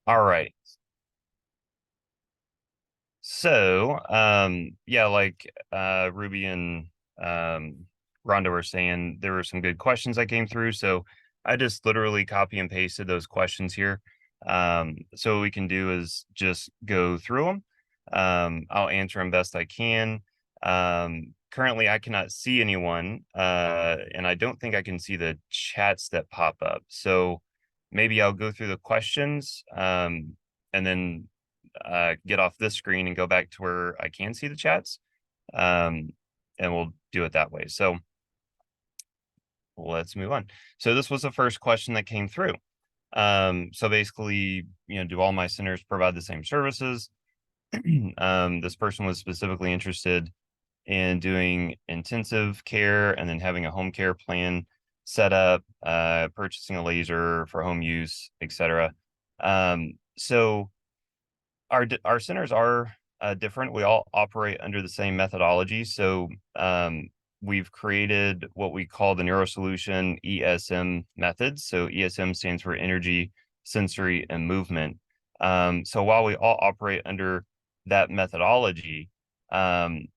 All right. So, yeah, like Ruby and um, Rhonda were saying, there were some good questions that came through. So I just literally copy and pasted those questions here. So what we can do is just go through them. I'll answer them best I can. Currently, I cannot see anyone, and I don't think I can see the chats that pop up. So maybe I'll go through the questions, and then get off this screen and go back to where I can see the chats. Um, and we'll do it that way. So let's move on. So this was the first question that came through. So basically, do all my centers provide the same services? This person was specifically interested in doing intensive care and then having a home care plan set up, purchasing a laser for home use, etc. So our centers are different. We all operate under the same methodology. So we've created what we call the NeuroSolution ESM methods. So ESM stands for energy, sensory, and movement. So while we all operate under that methodology, um,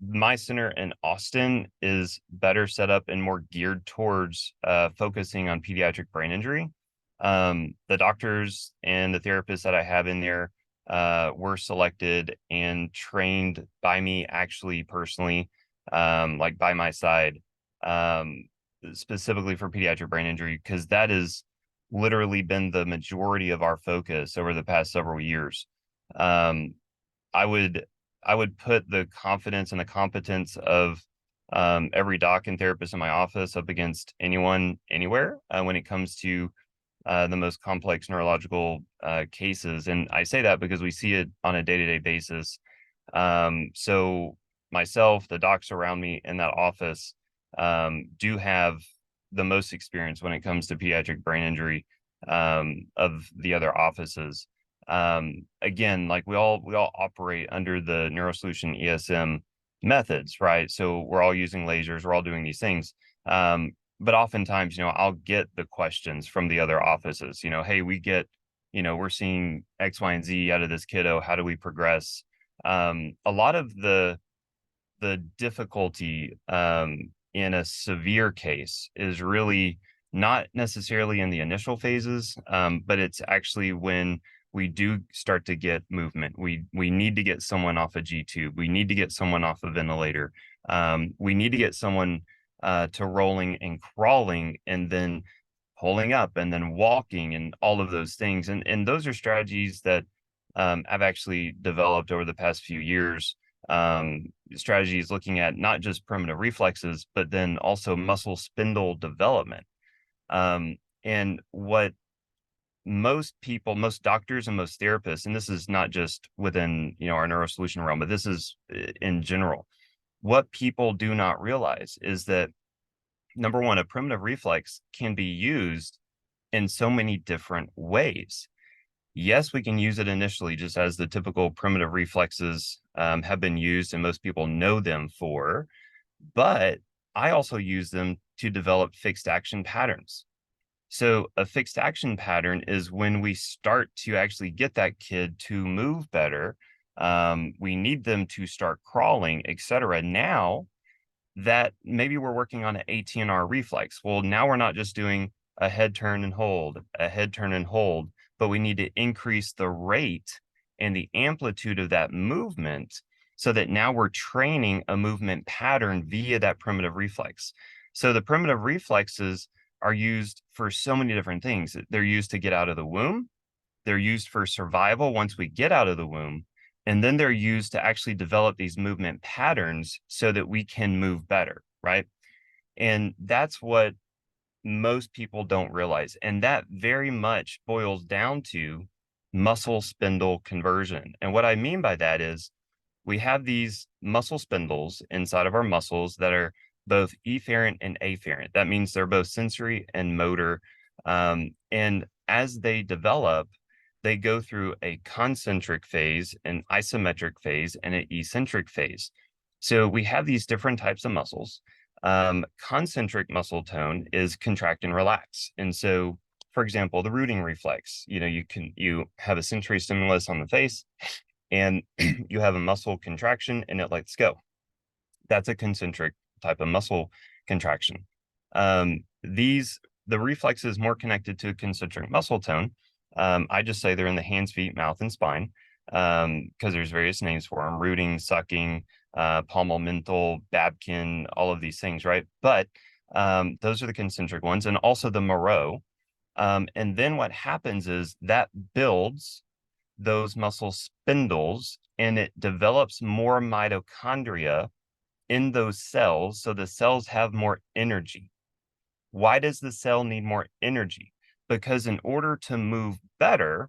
my center in Austin is better set up and more geared towards focusing on pediatric brain injury. The doctors and the therapists that I have in there were selected and trained by me actually personally, like by my side, um, specifically for pediatric brain injury, because that has literally been the majority of our focus over the past several years. Um, I would I would put the confidence and the competence of every doc and therapist in my office up against anyone anywhere when it comes to the most complex neurological cases. And I say that because we see it on a day-to-day basis. So myself, the docs around me in that office do have the most experience when it comes to pediatric brain injury of the other offices. Again, like we all operate under the NeuroSolution ESM methods, right? So we're all using lasers, we're all doing these things. But oftentimes, I'll get the questions from the other offices, hey, we're seeing X, Y, and Z out of this kiddo. How do we progress? A lot of the difficulty in a severe case is really not necessarily in the initial phases, but it's actually when we do start to get movement. We need to get someone off a G tube. We need to get someone off a ventilator. We need to get someone to rolling and crawling, and then pulling up, and then walking, and all of those things. And those are strategies that I've actually developed over the past few years. Strategies looking at not just primitive reflexes, but then also muscle spindle development. And what most people, most doctors and most therapists, and this is not just within our neurosolution realm, but this is in general, what people do not realize is that, number one, a primitive reflex can be used in so many different ways. Yes, we can use it initially just as the typical primitive reflexes have been used and most people know them for, but I also use them to develop fixed action patterns. So a fixed action pattern is when we start to actually get that kid to move better. We need them to start crawling, etc. Now that maybe we're working on an ATNR reflex. Well, now we're not just doing a head turn and hold, a head turn and hold, but we need to increase the rate and the amplitude of that movement so that now we're training a movement pattern via that primitive reflex. So the primitive reflexes are used for so many different things. They're used to get out of the womb. They're used for survival once we get out of the womb. And then they're used to actually develop these movement patterns so that we can move better, right? And that's what most people don't realize. And that very much boils down to muscle spindle conversion. And what I mean by that is we have these muscle spindles inside of our muscles that are both efferent and afferent. That means they're both sensory and motor. And as they develop, they go through a concentric phase, an isometric phase, and an eccentric phase. So we have these different types of muscles. Concentric muscle tone is contract and relax. And so for example, the rooting reflex. You have a sensory stimulus on the face, and you have a muscle contraction, and it lets go. That's a concentric type of muscle contraction. The reflex is more connected to a concentric muscle tone. I just say they're in the hands, feet, mouth, and spine, because there's various names for them: rooting, sucking, palmar-mental, Babkin, all of these things, right? But those are the concentric ones, and also the Moreau. And then what happens is that builds those muscle spindles, and it develops more mitochondria in those cells, so the cells have more energy. Why does the cell need more energy? Because in order to move better,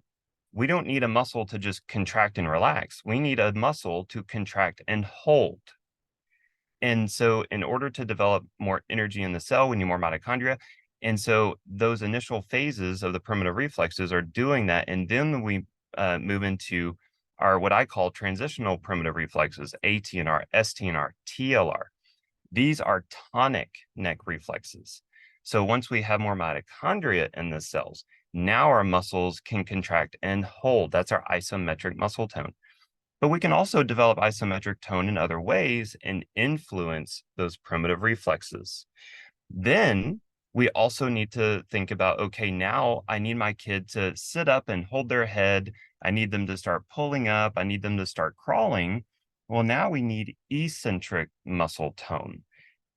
we don't need a muscle to just contract and relax. We need a muscle to contract and hold. And so in order to develop more energy in the cell, we need more mitochondria. And so those initial phases of the primitive reflexes are doing that. And then we move into our what I call transitional primitive reflexes: ATNR, STNR, TLR. These are tonic neck reflexes. So once we have more mitochondria in the cells, now our muscles can contract and hold. That's our isometric muscle tone. But we can also develop isometric tone in other ways and influence those primitive reflexes. Then we also need to think about, okay, now I need my kid to sit up and hold their head. I need them to start pulling up. I need them to start crawling. Well, now we need eccentric muscle tone.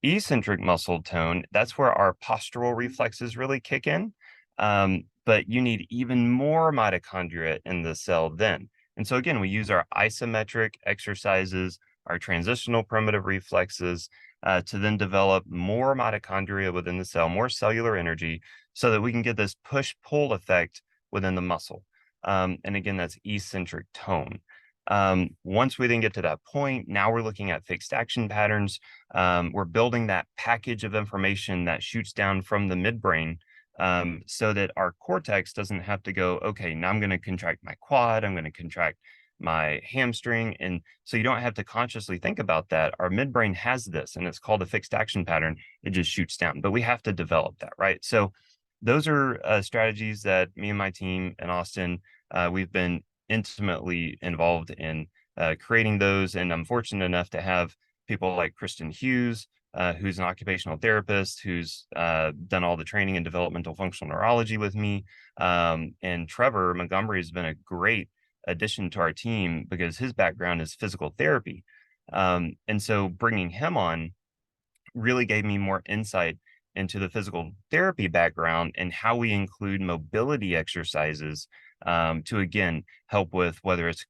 Eccentric muscle tone, that's where our postural reflexes really kick in. But you need even more mitochondria in the cell then. And so again, we use our isometric exercises, our transitional primitive reflexes, to then develop more mitochondria within the cell, more cellular energy, so that we can get this push-pull effect within the muscle. And again, that's eccentric tone. Once we then get to that point, now we're looking at fixed action patterns. We're building that package of information that shoots down from the midbrain, so that our cortex doesn't have to go, okay, now I'm going to contract my quad, I'm going to contract my hamstring. And so you don't have to consciously think about that. Our midbrain has this, and it's called a fixed action pattern. It just shoots down, but we have to develop that, right? So those are strategies that me and my team in Austin, we've been intimately involved in creating those. And I'm fortunate enough to have people like Kristen Hughes, who's an occupational therapist, who's done all the training in developmental functional neurology with me. And Trevor Montgomery has been a great addition to our team because his background is physical therapy. And so bringing him on really gave me more insight into the physical therapy background and how we include mobility exercises to, again, help with whether it's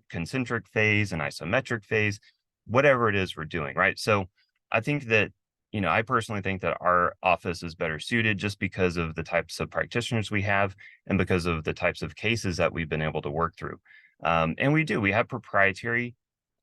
concentric phase and isometric phase, whatever it is we're doing, right? So I think that, I personally think that our office is better suited just because of the types of practitioners we have and because of the types of cases that we've been able to work through. And we have proprietary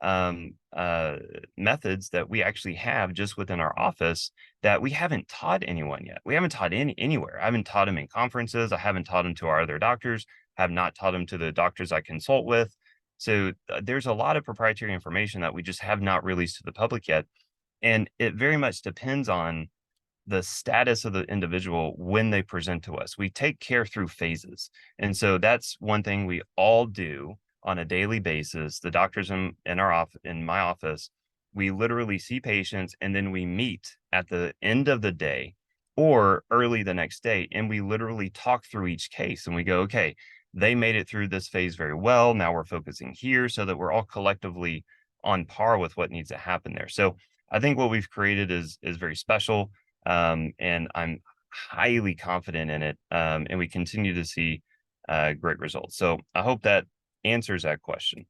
methods that we actually have just within our office that we haven't taught anyone yet. We haven't taught anywhere. I haven't taught them in conferences. I haven't taught them to our other doctors. Have not taught them to the doctors I consult with. So there's a lot of proprietary information that we just have not released to the public yet. And it very much depends on the status of the individual when they present to us. We take care through phases. And so that's one thing we all do on a daily basis. The doctors in my office, we literally see patients and then we meet at the end of the day or early the next day. And we literally talk through each case and we go, okay, they made it through this phase very well. Now we're focusing here so that we're all collectively on par with what needs to happen there. So I think what we've created is very special, and I'm highly confident in it, and we continue to see great results. So I hope that answers that question.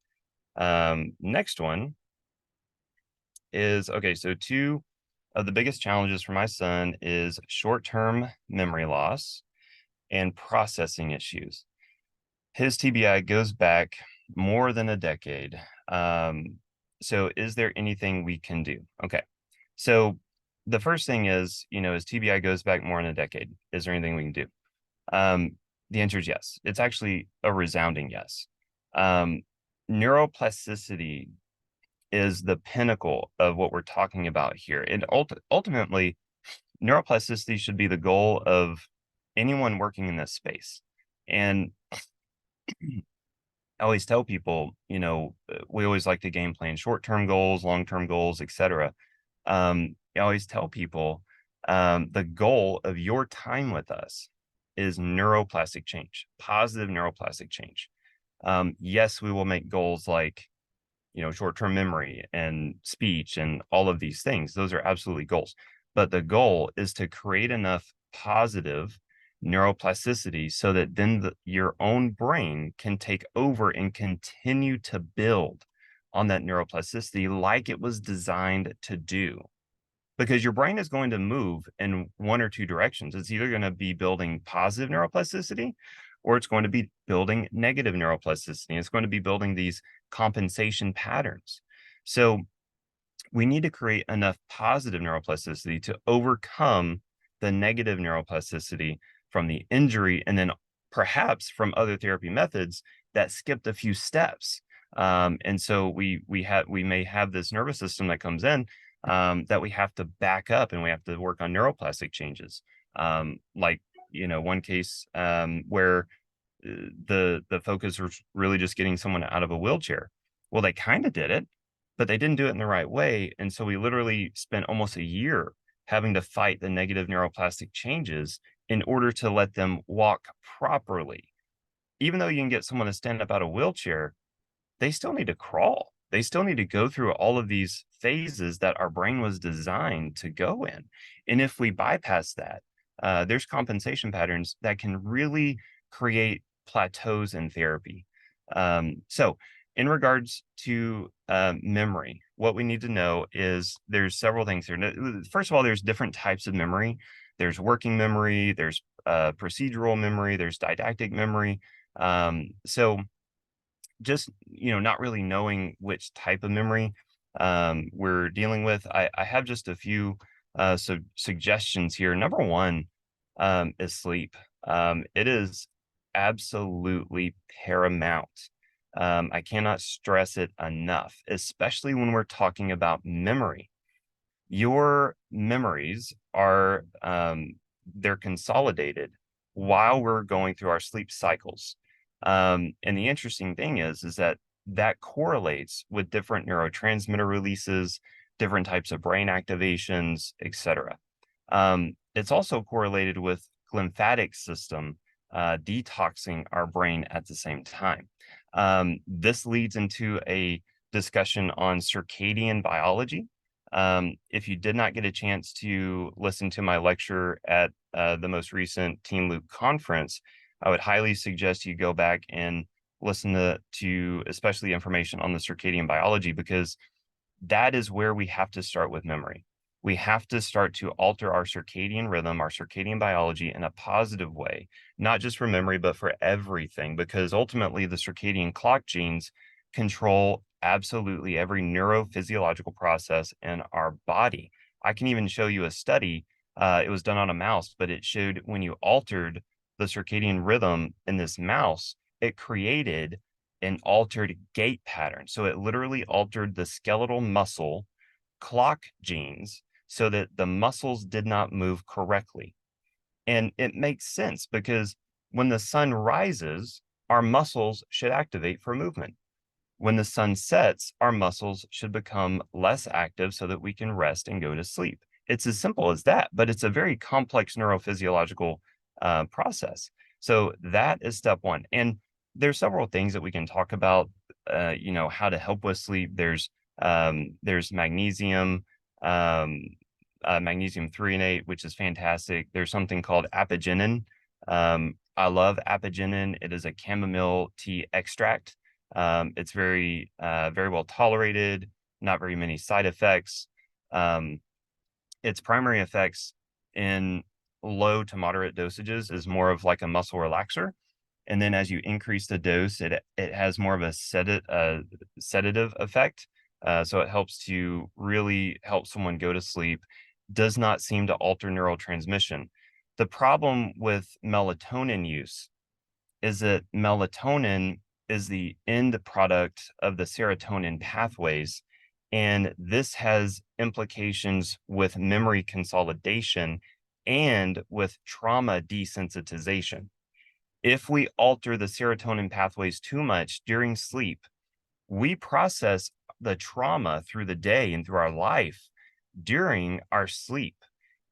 Next one is, okay, so two of the biggest challenges for my son is short-term memory loss and processing issues. His TBI goes back more than a decade. So is there anything we can do? Okay. So the first thing is, as TBI goes back more than a decade, is there anything we can do? The answer is yes. It's actually a resounding yes. Neuroplasticity is the pinnacle of what we're talking about here. And ultimately, neuroplasticity should be the goal of anyone working in this space. And I always tell people, we always like to game plan short-term goals, long-term goals, etc. I always tell people the goal of your time with us is neuroplastic change, positive neuroplastic change. Yes, we will make goals like, short-term memory and speech and all of these things. Those are absolutely goals. But the goal is to create enough positive neuroplasticity so that then your own brain can take over and continue to build on that neuroplasticity like it was designed to do. Because your brain is going to move in one or two directions. It's either going to be building positive neuroplasticity or it's going to be building negative neuroplasticity. It's going to be building these compensation patterns. So we need to create enough positive neuroplasticity to overcome the negative neuroplasticity from the injury, and then perhaps from other therapy methods that skipped a few steps. And so we may have this nervous system that comes in that we have to back up, and we have to work on neuroplastic changes. Like, one case where the focus was really just getting someone out of a wheelchair. Well, they kind of did it, but they didn't do it in the right way. And so we literally spent almost a year having to fight the negative neuroplastic changes in order to let them walk properly. Even though you can get someone to stand up out of a wheelchair, they still need to crawl. They still need to go through all of these phases that our brain was designed to go in. And if we bypass that, there's compensation patterns that can really create plateaus in therapy. So in regards to memory, what we need to know is there's several things here. First of all, there's different types of memory. There's working memory, there's procedural memory, there's didactic memory. So just, not really knowing which type of memory we're dealing with, I have just a few suggestions here. Number one is sleep. It is absolutely paramount. I cannot stress it enough, especially when we're talking about memory. Your memories are they're consolidated while we're going through our sleep cycles. And the interesting thing is that correlates with different neurotransmitter releases, different types of brain activations, etc. It's also correlated with lymphatic system detoxing our brain at the same time. This leads into a discussion on circadian biology. If you did not get a chance to listen to my lecture at the most recent Team Loop conference, I would highly suggest you go back and listen to especially information on the circadian biology, because that is where we have to start with memory. We have to start to alter our circadian rhythm, our circadian biology in a positive way, not just for memory, but for everything, because ultimately the circadian clock genes control absolutely every neurophysiological process in our body. I can even show you a study. It was done on a mouse, but it showed when you altered the circadian rhythm in this mouse, it created an altered gait pattern. So it literally altered the skeletal muscle clock genes so that the muscles did not move correctly. And it makes sense because when the sun rises, our muscles should activate for movement. When the sun sets, our muscles should become less active so that we can rest and go to sleep. It's as simple as that, but it's a very complex neurophysiological process. So that is step one. And there's several things that we can talk about, how to help with sleep. There's magnesium, magnesium threonate, which is fantastic. There's something called apigenin. I love apigenin. It is a chamomile tea extract. It's very well tolerated, not very many side effects. Its primary effects in low to moderate dosages is more of like a muscle relaxer. And then as you increase the dose, it has more of a sedative effect. So it helps to really help someone go to sleep, does not seem to alter neurotransmission. The problem with melatonin use is that melatonin is the end product of the serotonin pathways. And this has implications with memory consolidation and with trauma desensitization. If we alter the serotonin pathways too much during sleep, we process the trauma through the day and through our life during our sleep,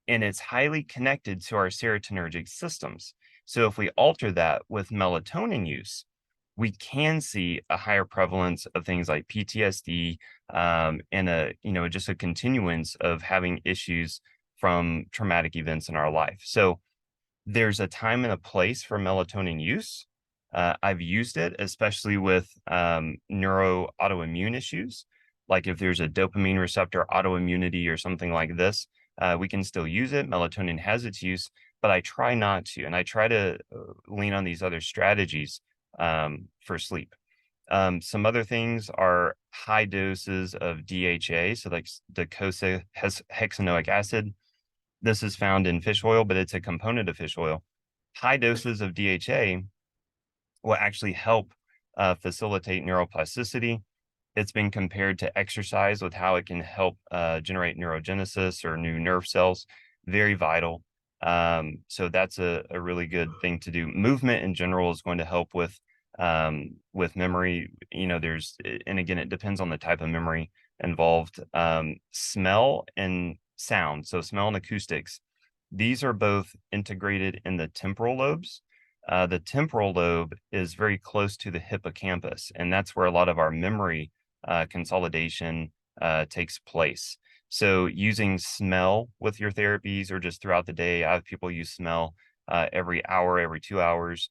and it's highly connected to our serotonergic systems. So if we alter that with melatonin use, we can see a higher prevalence of things like PTSD, and just a continuance of having issues from traumatic events in our life. So there's a time and a place for melatonin use. I've used it, especially with neuro autoimmune issues. Like if there's a dopamine receptor autoimmunity or something like this, we can still use it. Melatonin has its use, but I try not to. And I try to lean on these other strategies for sleep. Some other things are high doses of DHA, so like docosahexaenoic acid. This is found in fish oil, but it's a component of fish oil. High doses of DHA will actually help facilitate neuroplasticity. It's been compared to exercise with how it can help generate neurogenesis or new nerve cells. Very vital. So that's a really good thing to do. Movement in general is going to help with memory. And again, it depends on the type of memory involved. Smell and sound, so smell and acoustics. These are both integrated in the temporal lobes. The temporal lobe is very close to the hippocampus, and that's where a lot of our memory consolidation takes place. So using smell with your therapies or just throughout the day, I have people use smell every hour, every 2 hours,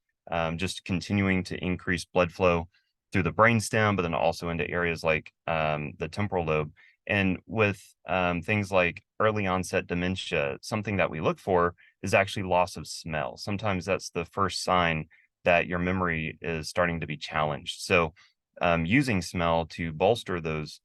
just continuing to increase blood flow through the brainstem, but then also into areas like the temporal lobe. And with things like early onset dementia, something that we look for is actually loss of smell. Sometimes that's the first sign that your memory is starting to be challenged. So using smell to bolster those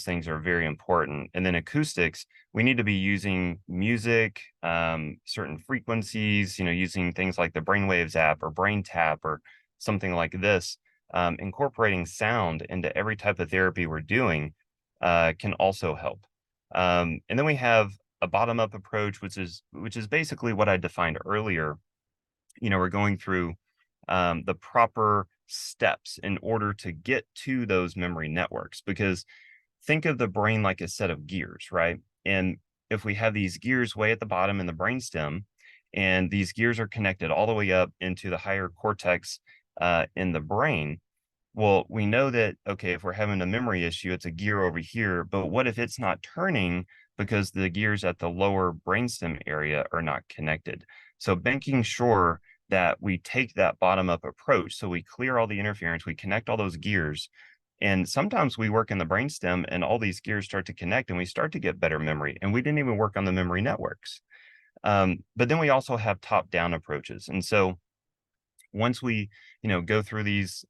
things are very important. And then acoustics, we need to be using music, certain frequencies, using things like the Brainwaves app or Brain Tap or something like this. Incorporating sound into every type of therapy we're doing can also help. And then we have a bottom-up approach, which is basically what I defined earlier. We're going through the proper steps in order to get to those memory networks, because think of the brain like a set of gears, right? And if we have these gears way at the bottom in the brainstem, and these gears are connected all the way up into the higher cortex in the brain, well, we know that, okay, if we're having a memory issue, it's a gear over here, but what if it's not turning because the gears at the lower brainstem area are not connected? So making sure that we take that bottom-up approach, so we clear all the interference, we connect all those gears, and sometimes we work in the brainstem and all these gears start to connect and we start to get better memory, and we didn't even work on the memory networks. But then we also have top-down approaches. And so once we, go through these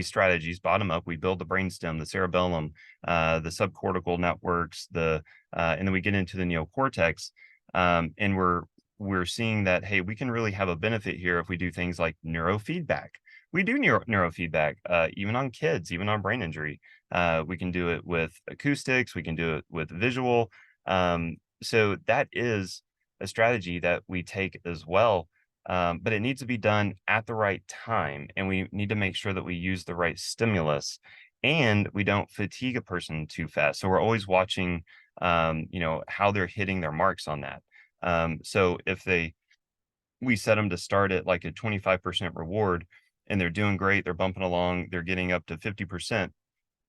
strategies bottom up, we build the brainstem, the cerebellum, the subcortical networks, and then we get into the neocortex, and we're seeing that, hey, we can really have a benefit here if we do things like neurofeedback. We do neurofeedback, even on kids, even on brain injury. We can do it with acoustics. We can do it with visual. So that is a strategy that we take as well. But it needs to be done at the right time, and we need to make sure that we use the right stimulus, and we don't fatigue a person too fast. So we're always watching, how they're hitting their marks on that. So if we set them to start at like a 25% reward, and they're doing great, they're bumping along, they're getting up to 50%,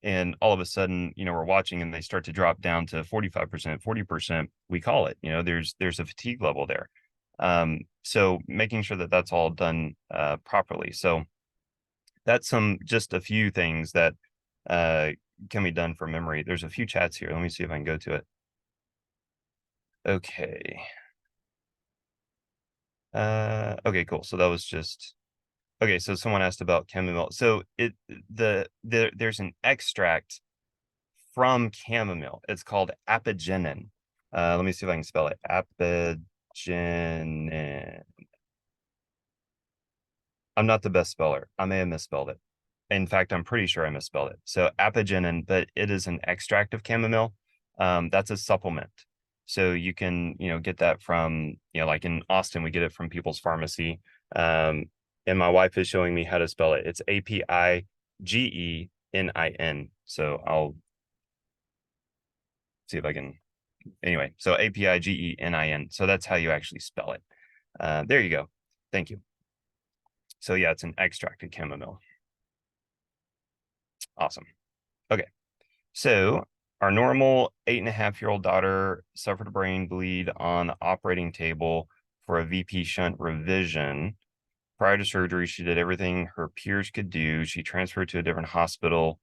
and all of a sudden, we're watching and they start to drop down to 45%, 40%, we call it, there's a fatigue level there. So making sure that that's all done properly. So that's just a few things that can be done for memory. There's a few chats here. Let me see if I can go to it. Okay. Okay, cool. So that was just okay. So someone asked about chamomile. So there's an extract from chamomile. It's called apigenin. Let me see if I can spell it. Apigenin. I'm not the best speller. I may have misspelled it. In fact, I'm pretty sure I misspelled it. So apigenin, but it is an extract of chamomile. That's a supplement. So you can, get that from, like in Austin, we get it from People's Pharmacy. And my wife is showing me how to spell it. It's APIGENIN. So I'll see if I can. Anyway, so APIGENIN. So that's how you actually spell it. There you go. Thank you. So yeah, it's an extracted chamomile. Awesome. Okay. So our normal 8.5-year-old daughter suffered a brain bleed on the operating table for a VP shunt revision. Prior to surgery, she did everything her peers could do. She transferred to a different hospital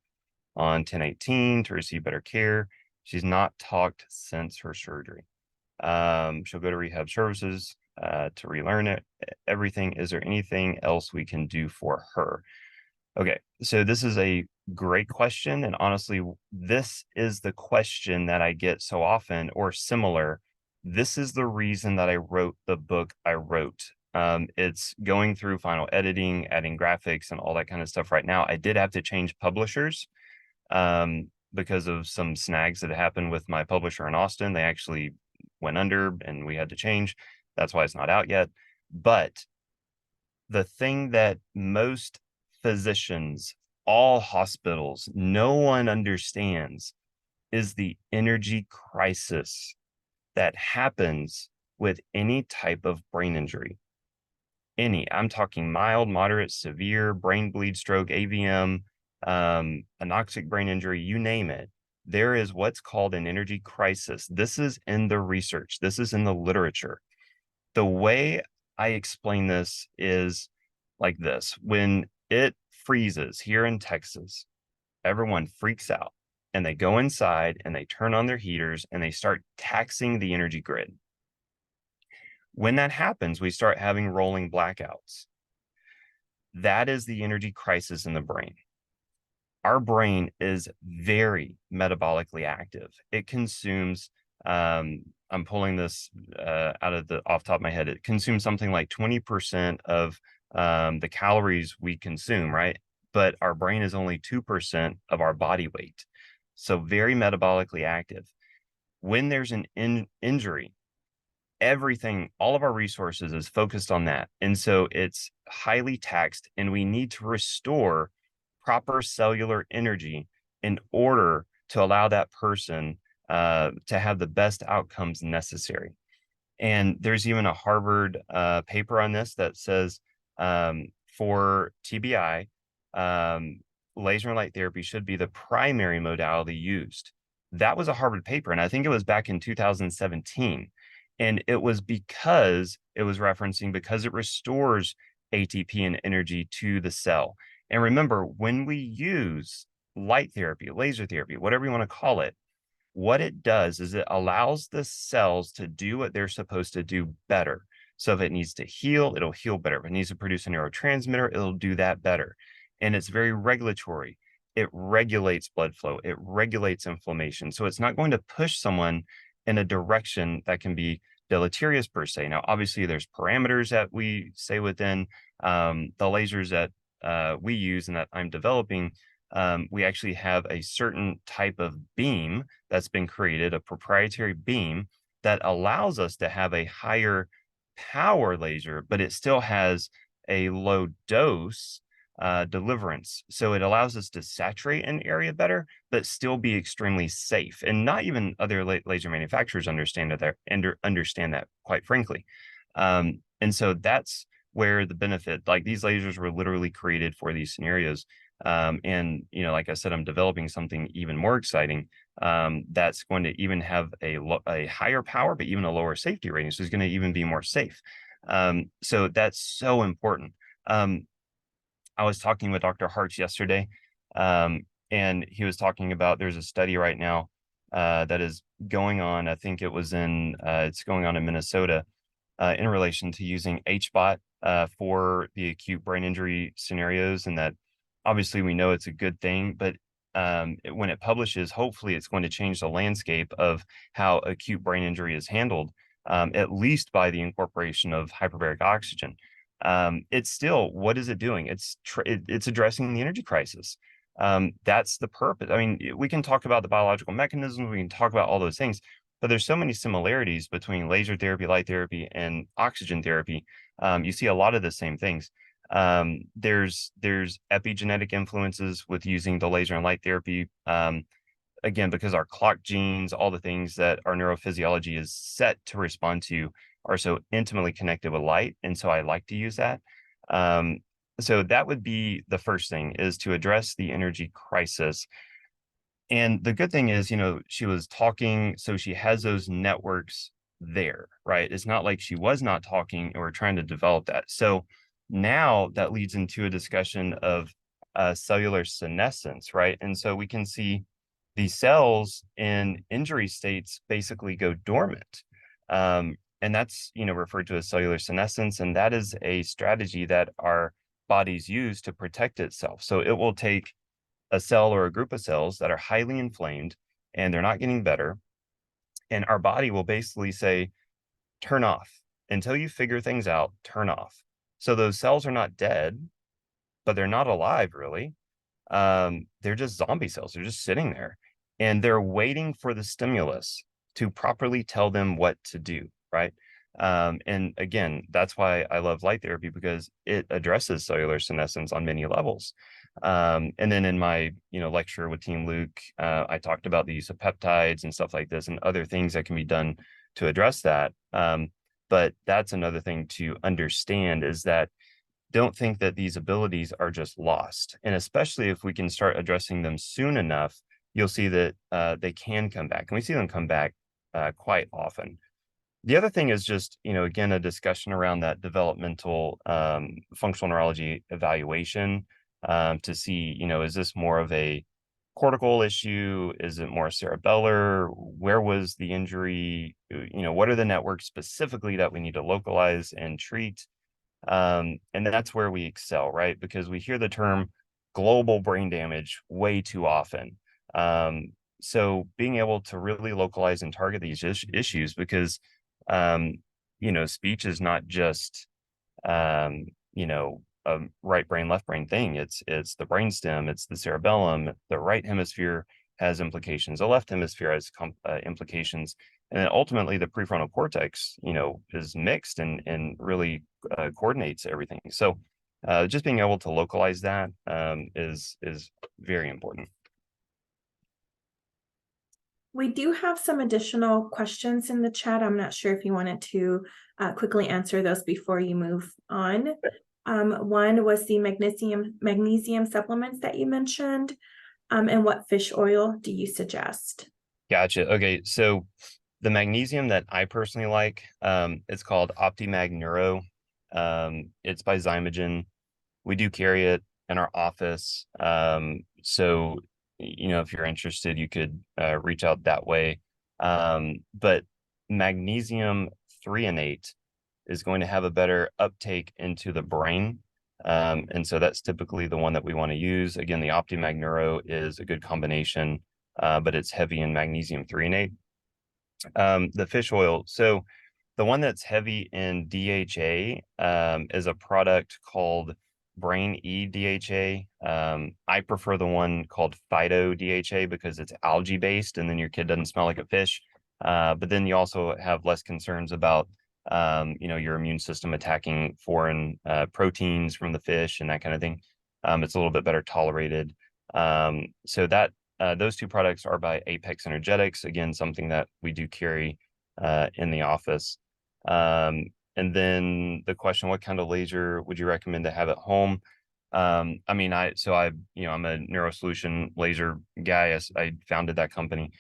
on 10/18 to receive better care. She's not talked since her surgery. She'll go to rehab services to relearn it. Everything. Is there anything else we can do for her? Okay, so this is a great question. And honestly, this is the question that I get so often or similar. This is the reason that I wrote the book I wrote. It's going through final editing, adding graphics and all that kind of stuff right now. I did have to change publishers because of some snags that happened with my publisher in Austin. They actually went under and we had to change. That's why it's not out yet. But the thing that most physicians, all hospitals, no one understands is the energy crisis that happens with any type of brain injury. I'm talking mild, moderate, severe, brain bleed, stroke, AVM, anoxic brain injury, you name it. There is what's called an energy crisis. This is in the research. This is in the literature. The way I explain this is like this. When it freezes here in Texas, everyone freaks out and they go inside and they turn on their heaters and they start taxing the energy grid. When that happens, we start having rolling blackouts. That is the energy crisis in the brain. Our brain is very metabolically active. It consumes, I'm pulling this off the top of my head, it consumes something like 20% of the calories we consume, right? But our brain is only 2% of our body weight. So very metabolically active. When there's an injury, everything, all of our resources is focused on that. And so it's highly taxed and we need to restore proper cellular energy in order to allow that person to have the best outcomes necessary. And there's even a Harvard paper on this that says for TBI, laser and light therapy should be the primary modality used. That was a Harvard paper, and I think it was back in 2017. And it was because it was referencing because it restores ATP and energy to the cell. And remember, when we use light therapy, laser therapy, whatever you want to call it, what it does is it allows the cells to do what they're supposed to do better. So if it needs to heal, it'll heal better. If it needs to produce a neurotransmitter, it'll do that better. And it's very regulatory. It regulates blood flow. It regulates inflammation. So it's not going to push someone in a direction that can be deleterious per se. Now, obviously, there's parameters that we stay within. The lasers that we use and that I'm developing, we actually have a certain type of beam that's been created, a proprietary beam that allows us to have a higher power laser, but it still has a low dose deliverance. So it allows us to saturate an area better, but still be extremely safe. And not even other laser manufacturers understand that, quite frankly. And so that's where the benefit, like these lasers were literally created for these scenarios. And, like I said, I'm developing something even more exciting that's going to even have a higher power, but even a lower safety rating. So it's going to even be more safe. So that's so important. I was talking with Dr. Hartz yesterday, and he was talking about there's a study right now that is going on. I think it's going on in Minnesota in relation to using HBOT for the acute brain injury scenarios. And that obviously we know it's a good thing, but when it publishes, hopefully it's going to change the landscape of how acute brain injury is handled, at least by the incorporation of hyperbaric oxygen. It's still, what is it doing? It's addressing the energy crisis. That's the purpose. I mean, we can talk about the biological mechanisms, we can talk about all those things. but there's so many similarities between laser therapy, light therapy, and oxygen therapy. You see a lot of the same things. There's epigenetic influences with using the laser and light therapy. Again, because our clock genes, all the things that our neurophysiology is set to respond to are so intimately connected with light. And so I like to use that. Um, so that would be the first thing, is to address the energy crisis. And the good thing is, she was talking, so she has those networks there, right? It's not like she was not talking or trying to develop that. So now that leads into a discussion of cellular senescence, right? And so we can see these cells in injury states basically go dormant. And that's, referred to as cellular senescence. And that is a strategy that our bodies use to protect itself. So it will take a cell or a group of cells that are highly inflamed and they're not getting better. And our body will basically say, turn off until you figure things out, turn off. So those cells are not dead, but they're not alive really. They're just zombie cells. They're just sitting there and they're waiting for the stimulus to properly tell them what to do, right? And again, that's why I love light therapy, because it addresses cellular senescence on many levels. And then in my, lecture with Team Luke, I talked about the use of peptides and stuff like this and other things that can be done to address that. But that's another thing to understand, is that don't think that these abilities are just lost. And especially if we can start addressing them soon enough, you'll see that they can come back. And we see them come back quite often. The other thing is just, again, a discussion around that developmental functional neurology evaluation to see, is this more of a cortical issue? Is it more cerebellar? Where was the injury? What are the networks specifically that we need to localize and treat? And that's where we excel, right? Because we hear the term global brain damage way too often. So being able to really localize and target these issues, because speech is not just a right brain, left brain thing. It's the brainstem, it's the cerebellum. The right hemisphere has implications. The left hemisphere has implications. And then ultimately the prefrontal cortex, is mixed and really coordinates everything. So just being able to localize that is very important. We do have some additional questions in the chat. I'm not sure if you wanted to quickly answer those before you move on. One was the magnesium supplements that you mentioned, and what fish oil do you suggest? Gotcha. Okay, so the magnesium that I personally like, it's called OptiMag Neuro. It's by Zymogen. We do carry it in our office. So, if you're interested, you could reach out that way. But magnesium threonate is going to have a better uptake into the brain. And so that's typically the one that we want to use. Again, the OptiMag Neuro is a good combination, but it's heavy in magnesium threonate. The fish oil. So the one that's heavy in DHA is a product called Brain E DHA. I prefer the one called Phyto DHA because it's algae based, and then your kid doesn't smell like a fish. But then you also have less concerns about your immune system attacking foreign proteins from the fish and that kind of thing. It's a little bit better tolerated. So that those two products are by Apex Energetics. Again, something that we do carry in the office. And then the question, what kind of laser would you recommend to have at home? I'm a NeuroSolution laser guy. I founded that company.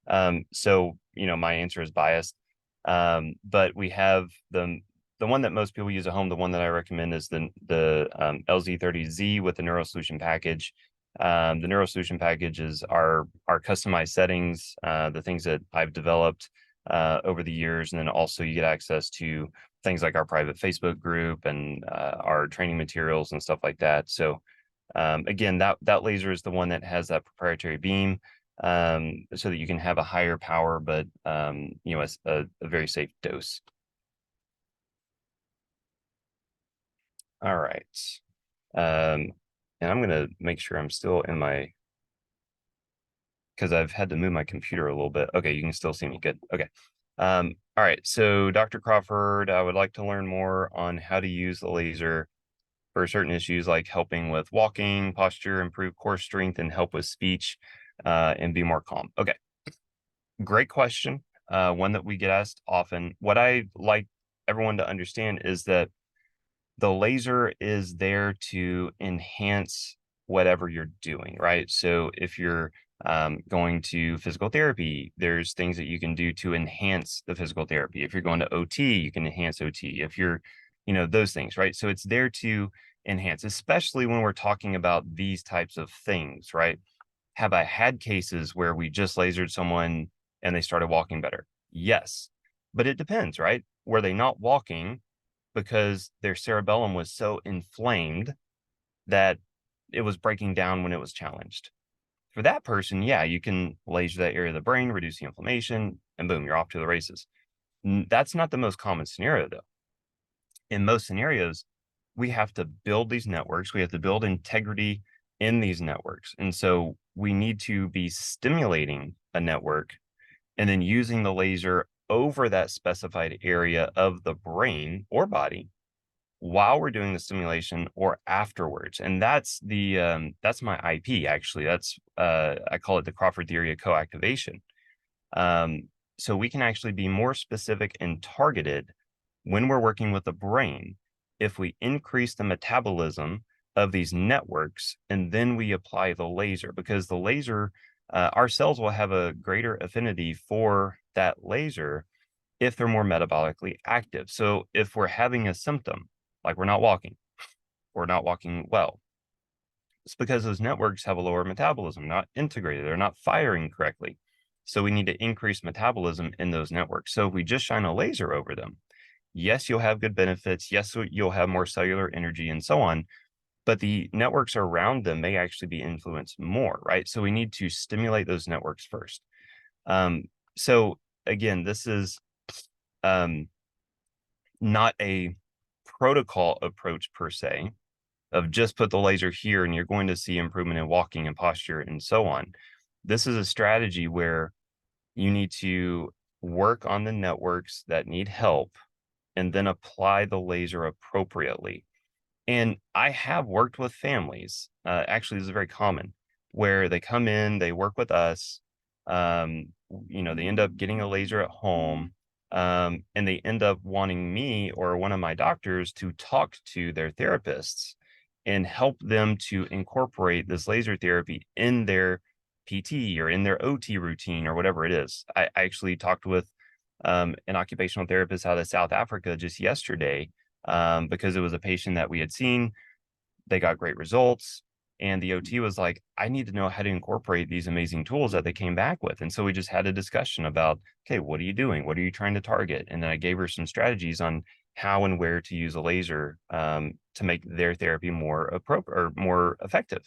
My answer is biased. But we have the one that most people use at home. The one that I recommend is the LZ30Z with the NeuroSolution package. The NeuroSolution package is our customized settings, the things that I've developed over the years. And then also you get access to things like our private Facebook group and our training materials and stuff like that. So again, that laser is the one that has that proprietary beam, so that you can have a higher power, but a very safe dose. All right. And I'm going to make sure I'm still in my because I've had to move my computer a little bit. Okay, you can still see me. Good. Okay. All right. So, Dr. Crawford, I would like to learn more on how to use the laser for certain issues like helping with walking, posture, improve core strength, and help with speech, and be more calm. Okay. Great question. One that we get asked often. What I like everyone to understand is that the laser is there to enhance whatever you're doing, right? So if you're going to physical therapy, there's things that you can do to enhance the physical therapy. If you're going to OT, you can enhance OT. If you're, those things, right? So it's there to enhance, especially when we're talking about these types of things, right? Have I had cases where we just lasered someone and they started walking better? Yes, but it depends, right? Were they not walking because their cerebellum was so inflamed that it was breaking down when it was challenged? For that person, yeah, you can laser that area of the brain, reduce the inflammation, and boom, you're off to the races. That's not the most common scenario, though. In most scenarios, we have to build these networks, we have to build integrity in these networks. And so we need to be stimulating a network and then using the laser over that specified area of the brain or body while we're doing the stimulation or afterwards. And that's my IP actually. That's I call it the Crawford theory of co-activation. So we can actually be more specific and targeted when we're working with the brain if we increase the metabolism of these networks and then we apply the laser, because the laser, our cells will have a greater affinity for that laser if they're more metabolically active. So if we're having a symptom, like we're not walking well, it's because those networks have a lower metabolism, not integrated, they're not firing correctly. So we need to increase metabolism in those networks. So if we just shine a laser over them, yes, you'll have good benefits. Yes, you'll have more cellular energy and so on, but the networks around them may actually be influenced more, right? So we need to stimulate those networks first. So again, this is not a protocol approach per se of just put the laser here and you're going to see improvement in walking and posture and so on. This is a strategy where you need to work on the networks that need help and then apply the laser appropriately. And I have worked with families, actually, this is very common, where they come in, they work with us, they end up getting a laser at home, and they end up wanting me or one of my doctors to talk to their therapists and help them to incorporate this laser therapy in their PT or in their OT routine or whatever it is. I actually talked with an occupational therapist out of South Africa just yesterday, because it was a patient that we had seen. They got great results. And the OT was like, I need to know how to incorporate these amazing tools that they came back with. And so we just had a discussion about, okay, what are you doing? What are you trying to target? And then I gave her some strategies on how and where to use a laser to make their therapy more appropriate or more effective.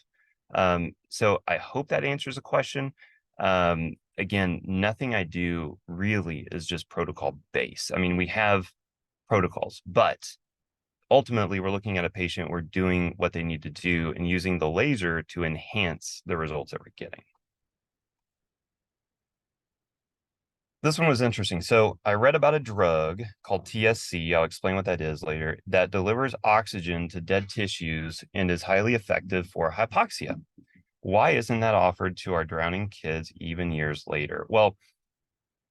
So I hope that answers the question. Again, nothing I do really is just protocol based. I mean, we have protocols, but ultimately we're looking at a patient, we're doing what they need to do and using the laser to enhance the results that we're getting. This one was interesting. So I read about a drug called TSC, I'll explain what that is later, that delivers oxygen to dead tissues and is highly effective for hypoxia. Why isn't that offered to our drowning kids even years later? Well,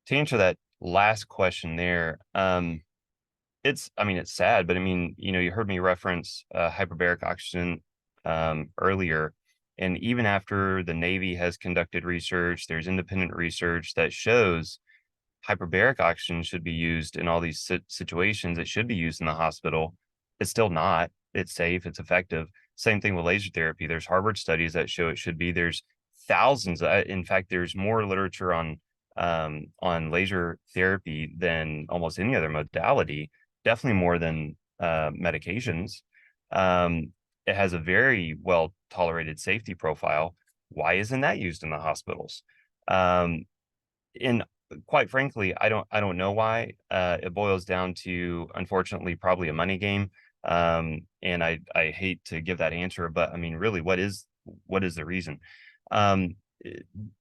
to answer that last question there, it's sad, but you heard me reference hyperbaric oxygen earlier. And even after the Navy has conducted research, there's independent research that shows hyperbaric oxygen should be used in all these situations. It should be used in the hospital. It's still not. It's safe. It's effective. Same thing with laser therapy. There's Harvard studies that show it should be. There's thousands. In fact, there's more literature on laser therapy than almost any other modality. Definitely more than medications. It has a very well tolerated safety profile. Why isn't that used in the hospitals? And quite frankly, I don't know why. It boils down to, unfortunately, probably a money game. And I hate to give that answer, but really, what is the reason?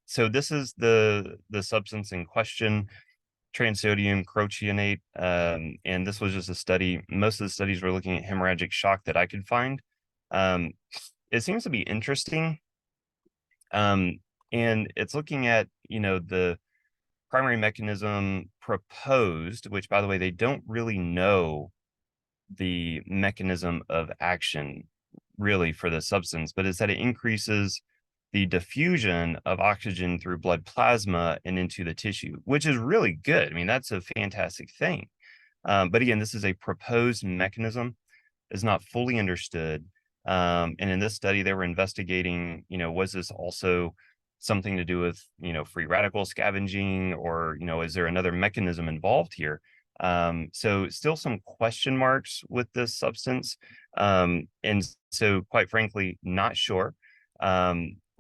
So this is the substance in question, transodium crocheonate, and this was just a study. Most of the studies were looking at hemorrhagic shock that I could find. Um, it seems to be interesting, and it's looking at the primary mechanism proposed, which by the way they don't really know the mechanism of action really for the substance, but is that it increases the diffusion of oxygen through blood plasma and into the tissue, which is really good. I mean, that's a fantastic thing. But again, this is a proposed mechanism, is not fully understood. And in this study, they were investigating, was this also something to do with, free radical scavenging, or, is there another mechanism involved here? So still some question marks with this substance. And so quite frankly, not sure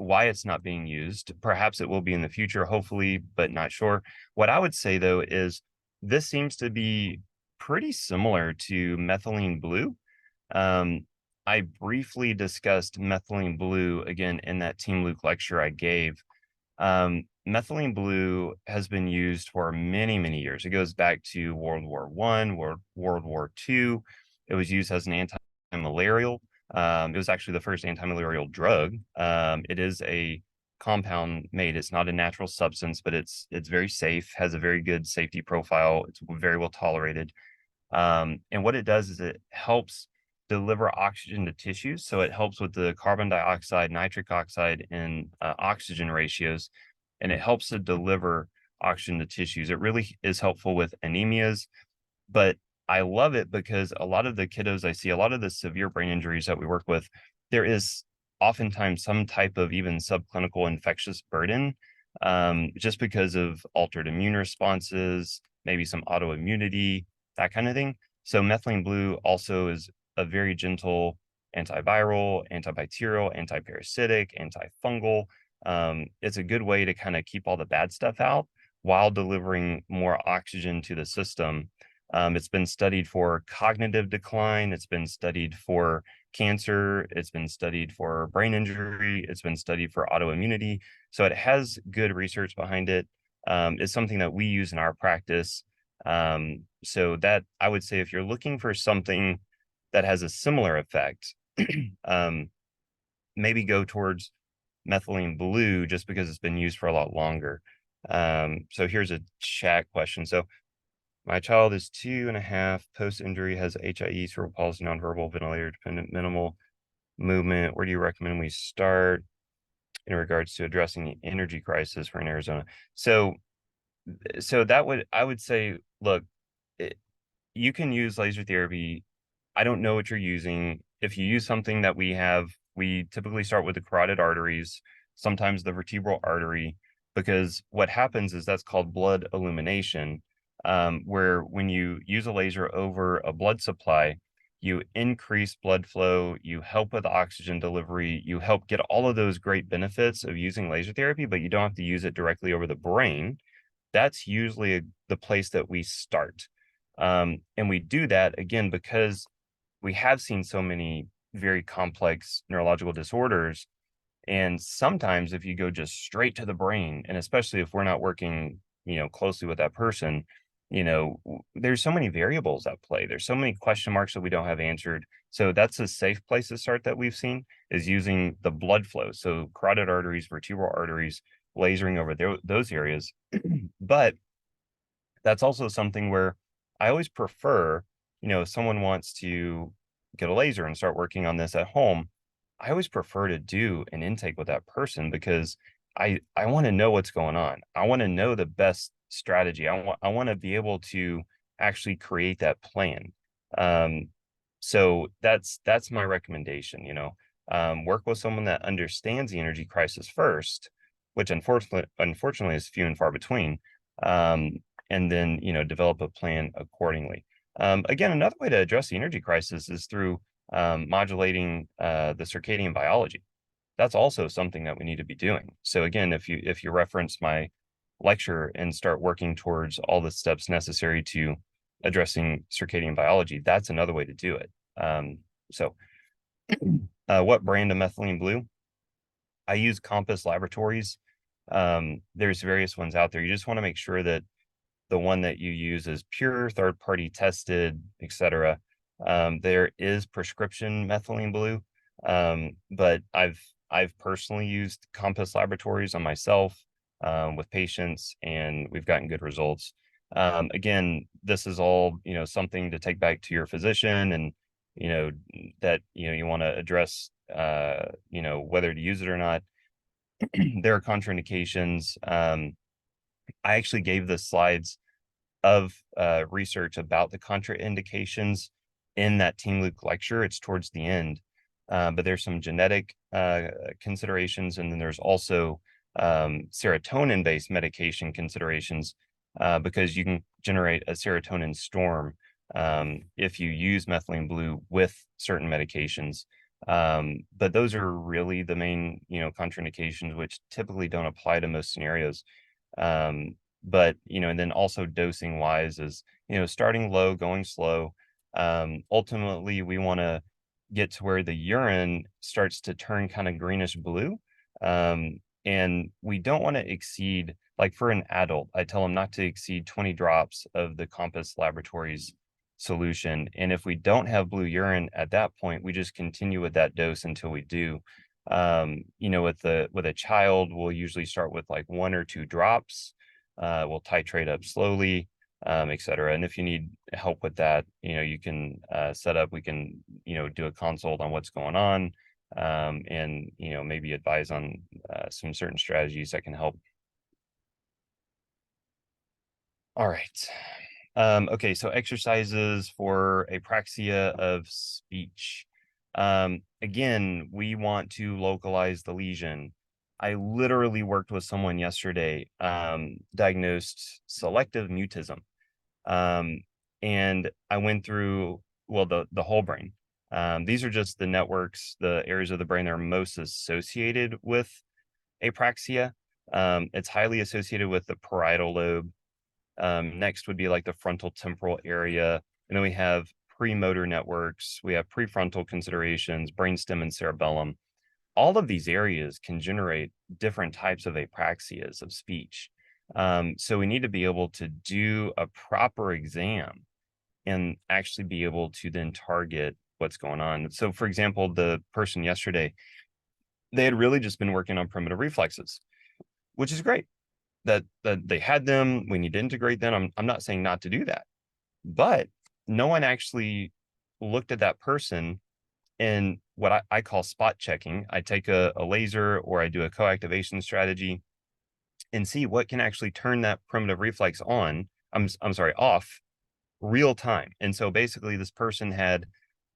why it's not being used. Perhaps it will be in the future, hopefully, but not sure. What I would say though is this seems to be pretty similar to methylene blue. Um, I briefly discussed methylene blue again in that Team Luke lecture I gave. Methylene blue has been used for many, many years. It goes back to World War I, World War II. It was used as an anti-malarial. It was actually the first anti-malarial drug. It is a compound made. It's not a natural substance, but it's very safe, has a very good safety profile. It's very well tolerated. And what it does is it helps deliver oxygen to tissues. So it helps with the carbon dioxide, nitric oxide, and oxygen ratios, and it helps to deliver oxygen to tissues. It really is helpful with anemias, but I love it because a lot of the kiddos I see, a lot of the severe brain injuries that we work with, there is oftentimes some type of even subclinical infectious burden, just because of altered immune responses, maybe some autoimmunity, that kind of thing. So methylene blue also is a very gentle antiviral, antibacterial, antiparasitic, antifungal. It's a good way to kind of keep all the bad stuff out while delivering more oxygen to the system. It's been studied for cognitive decline. It's been studied for cancer. It's been studied for brain injury. It's been studied for autoimmunity. So it has good research behind it. It's something that we use in our practice. So that I would say if you're looking for something that has a similar effect, maybe go towards methylene blue just because it's been used for a lot longer. So here's a chat question. So my child is 2.5, post-injury, has HIE, cerebral palsy, nonverbal, ventilator-dependent, minimal movement. Where do you recommend we start in regards to addressing the energy crisis for in Arizona? So I would say, look, you can use laser therapy. I don't know what you're using. If you use something that we typically start with the carotid arteries, sometimes the vertebral artery, because what happens is that's called blood illumination, where when you use a laser over a blood supply, you increase blood flow, you help with oxygen delivery, you help get all of those great benefits of using laser therapy, but you don't have to use it directly over the brain. That's usually the place that we start. And we do that again because we have seen so many very complex neurological disorders. And sometimes if you go just straight to the brain, and especially if we're not working, closely with that person, there's so many variables at play. There's so many question marks that we don't have answered. So that's a safe place to start that we've seen, is using the blood flow. So carotid arteries, vertebral arteries, lasering over those areas. But that's also something where I always prefer, if someone wants to get a laser and start working on this at home, I always prefer to do an intake with that person because I want to know what's going on. I want to know the best strategy. I want to be able to actually create that plan. So that's my recommendation. Work with someone that understands the energy crisis first, which unfortunately is few and far between. And then develop a plan accordingly. Again, another way to address the energy crisis is through modulating the circadian biology. That's also something that we need to be doing. So again, if you reference my lecture and start working towards all the steps necessary to addressing circadian biology, that's another way to do it. So what brand of methylene blue? I use Compass Laboratories. There's various ones out there. You just want to make sure that the one that you use is pure, third-party tested, etc. There is prescription methylene blue, but I've personally used Compass Laboratories on myself with patients, and we've gotten good results. Again, this is all, something to take back to your physician, and that you want to address whether to use it or not. There are contraindications. I actually gave the slides of research about the contraindications in that Team Luke lecture. It's towards the end, but there's some genetic considerations, and then there's also serotonin-based medication considerations, because you can generate a serotonin storm if you use methylene blue with certain medications. But those are really the main, contraindications, which typically don't apply to most scenarios. But, and then also dosing wise is, starting low, going slow. Ultimately, we want to get to where the urine starts to turn kind of greenish blue. And we don't want to exceed, like for an adult, I tell them not to exceed 20 drops of the Compass Laboratories solution. And if we don't have blue urine at that point, we just continue with that dose until we do. With a child, we'll usually start with like 1 or 2 drops. We'll titrate up slowly, etc. And if you need help with that, you can we can, do a consult on what's going on, and, maybe advise on some certain strategies that can help. All right. Okay, so exercises for apraxia of speech. Again, we want to localize the lesion. I literally worked with someone yesterday, diagnosed selective mutism. And I went through, well, the whole brain. These are just the networks, the areas of the brain that are most associated with apraxia. It's highly associated with the parietal lobe. Next would be like the frontal temporal area. And then we have premotor networks. We have prefrontal considerations, brainstem and cerebellum. All of these areas can generate different types of apraxias of speech. So we need to be able to do a proper exam and actually be able to then target what's going on. So for example, the person yesterday, they had really just been working on primitive reflexes, which is great. That they had them, we need to integrate them. I'm not saying not to do that, but no one actually looked at that person and what I call spot checking. I take a laser or I do a coactivation strategy and see what can actually turn that primitive reflex on. I'm sorry, off real time. And so basically this person had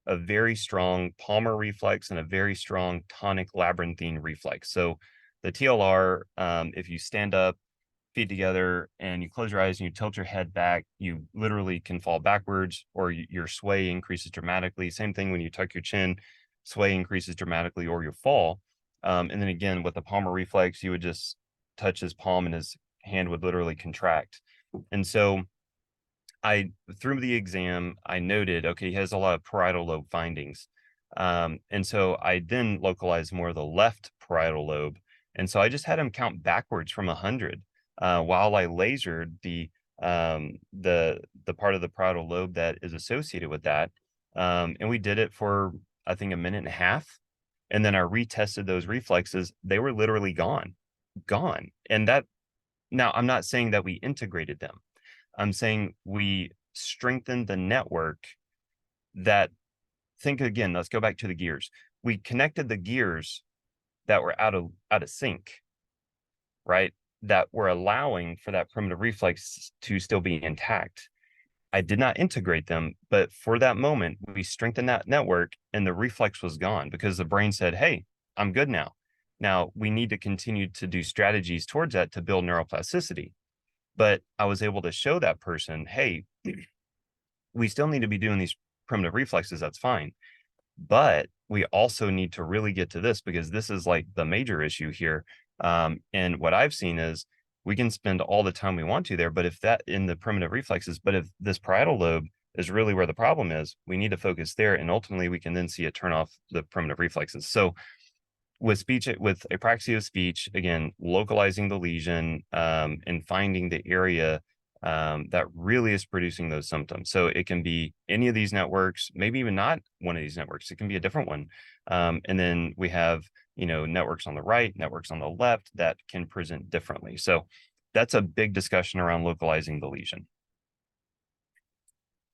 a very strong palmar reflex and a very strong tonic labyrinthine reflex. So the TLR, if you stand up, feet together, and you close your eyes and you tilt your head back, you literally can fall backwards, or your sway increases dramatically. Same thing when you tuck your chin, sway increases dramatically, or you fall. And then again, with the palmar reflex, you would just touch his palm and his hand would literally contract. And so through the exam, I noted, okay, he has a lot of parietal lobe findings. And so I then localized more of the left parietal lobe. And so I just had him count backwards from 100 while I lasered the part of the parietal lobe that is associated with that. And we did it for, I think, 1.5 minutes. And then I retested those reflexes. They were literally gone. And that, now I'm not saying that we integrated them. I'm saying we strengthened the network that, think again, let's go back to the gears. We connected the gears that were out of sync, right? That were allowing for that primitive reflex to still be intact. I did not integrate them, but for that moment, we strengthened that network and the reflex was gone because the brain said, hey, I'm good now. Now we need to continue to do strategies towards that to build neuroplasticity. But I was able to show that person, hey, we still need to be doing these primitive reflexes. That's fine. But we also need to really get to this because this is like the major issue here. And what I've seen is we can spend all the time we want to there, but if that in the primitive reflexes, but if this parietal lobe is really where the problem is, we need to focus there. And ultimately we can then see a turn off the primitive reflexes. So with apraxia of speech, again, localizing the lesion and finding the area that really is producing those symptoms. So it can be any of these networks, maybe even not one of these networks. It can be a different one. And then we have, networks on the right, networks on the left that can present differently. So that's a big discussion around localizing the lesion.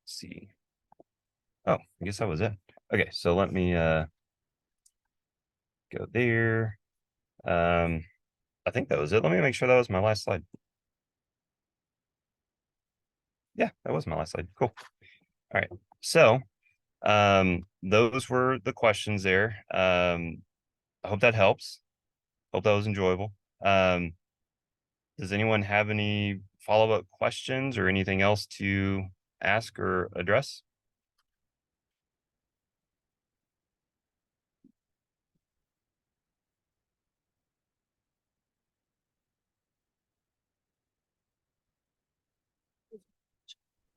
Let's see. Oh, I guess that was it. Okay, so let me go there. I think that was it. Let me make sure that was my last slide. Yeah, that was my last slide. Cool. All right. So those were the questions there. I hope that helps. Hope that was enjoyable. Does anyone have any follow-up questions or anything else to ask or address?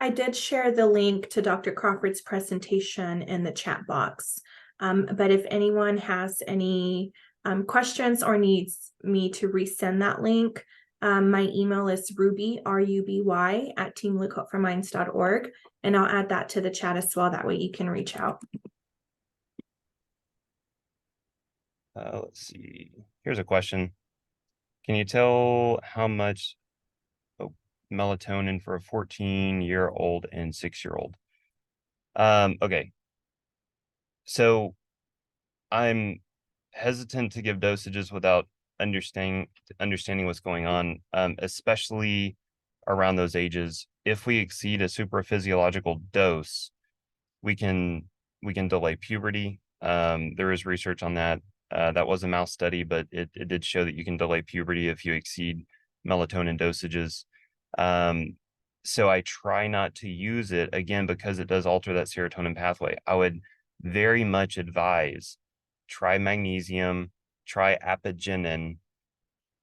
I did share the link to Dr. Crawford's presentation in the chat box. But if anyone has any questions or needs me to resend that link, my email is ruby, R-U-B-Y, @teamlookhopeforminds.org, and I'll add that to the chat as well. That way you can reach out. Let's see. Here's a question. Can you tell how much melatonin for a 14-year-old and 6-year-old? Okay. So I'm hesitant to give dosages without understanding what's going on, especially around those ages. If we exceed a supraphysiological dose, we can delay puberty. There is research on that. That was a mouse study, but it did show that you can delay puberty if you exceed melatonin dosages. So I try not to use it, again, because it does alter that serotonin pathway. I would very much advise try magnesium, try apigenin,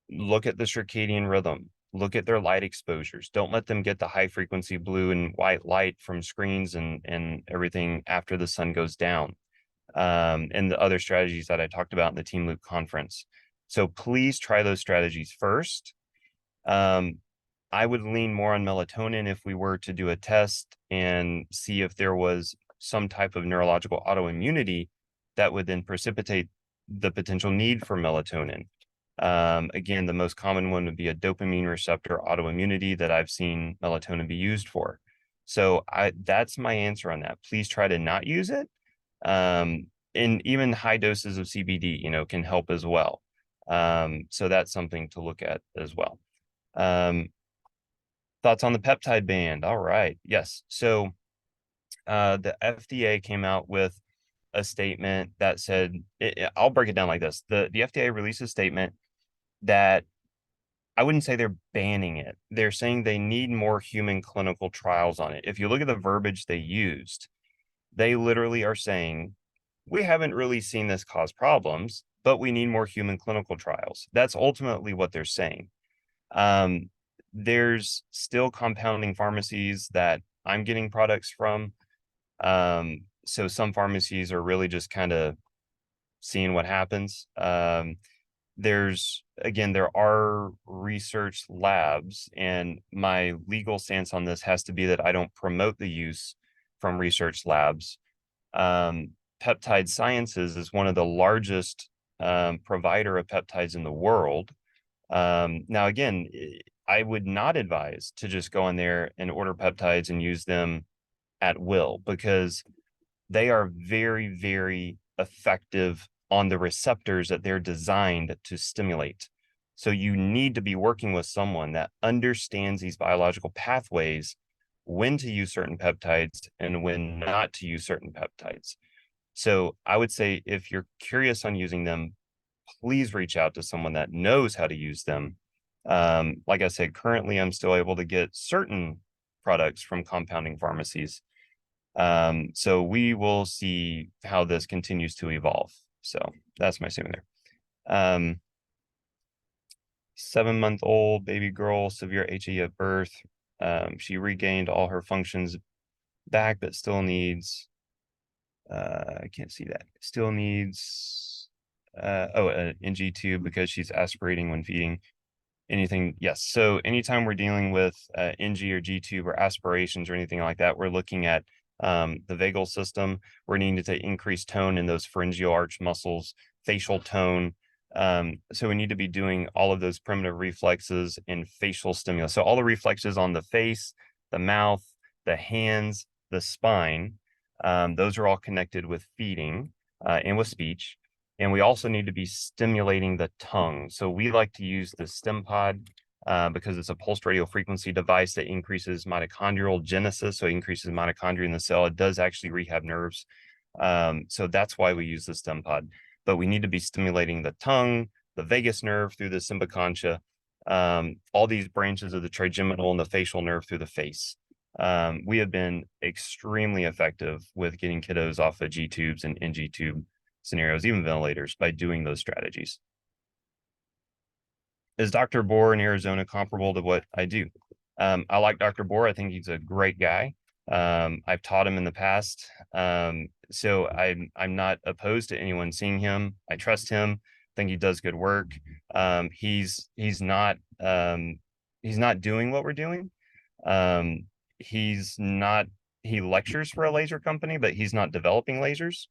look at the circadian rhythm, look at their light exposures. Don't let them get the high frequency blue and white light from screens and everything after the sun goes down. And the other strategies that I talked about in the Team Loop conference. So please try those strategies first. I would lean more on melatonin if we were to do a test and see if there was some type of neurological autoimmunity that would then precipitate the potential need for melatonin. Again, the most common one would be a dopamine receptor autoimmunity that I've seen melatonin be used for. So that's my answer on that. Please try to not use it. And even high doses of CBD, can help as well. So that's something to look at as well. Thoughts on the peptide ban? All right. Yes. So the FDA came out with a statement that said, I'll break it down like this. The FDA released a statement that I wouldn't say they're banning it. They're saying they need more human clinical trials on it. If you look at the verbiage they used, they literally are saying, we haven't really seen this cause problems, but we need more human clinical trials. That's ultimately what they're saying. There's still compounding pharmacies that I'm getting products from. So some pharmacies are really just kind of seeing what happens. There are research labs, and my legal stance on this has to be that I don't promote the use from research labs. Peptide Sciences is one of the largest provider of peptides in the world. Now, again, I would not advise to just go in there and order peptides and use them at will, because they are very, very effective on the receptors that they're designed to stimulate. So you need to be working with someone that understands these biological pathways, when to use certain peptides and when not to use certain peptides. So I would say if you're curious on using them, please reach out to someone that knows how to use them. Like I said, currently I'm still able to get certain products from compounding pharmacies. So we will see how this continues to evolve. So that's my statement there. 7-month-old baby girl, severe HAE at birth. She regained all her functions back, but still needs, I can't see that. Still needs NG tube because she's aspirating when feeding. Anything? Yes. So anytime we're dealing with NG or G tube or aspirations or anything like that, we're looking at the vagal system. We're needing to increase tone in those pharyngeal arch muscles, facial tone. So we need to be doing all of those primitive reflexes and facial stimulus. So all the reflexes on the face, the mouth, the hands, the spine, those are all connected with feeding and with speech. And we also need to be stimulating the tongue. So we like to use the stem pod because it's a pulsed radio frequency device that increases mitochondrial genesis. So it increases mitochondria in the cell. It does actually rehab nerves. So that's why we use the stem pod. But we need to be stimulating the tongue, the vagus nerve through the symbicontia, all these branches of the trigeminal and the facial nerve through the face. We have been extremely effective with getting kiddos off of G tubes and NG tube scenarios, even ventilators, by doing those strategies. Is Dr. Bohr in Arizona comparable to what I do? I like Dr. Bohr. I think he's a great guy. I've taught him in the past. So I'm not opposed to anyone seeing him. I trust him. I think he does good work. He's not doing what we're doing. He lectures for a laser company, but he's not developing lasers.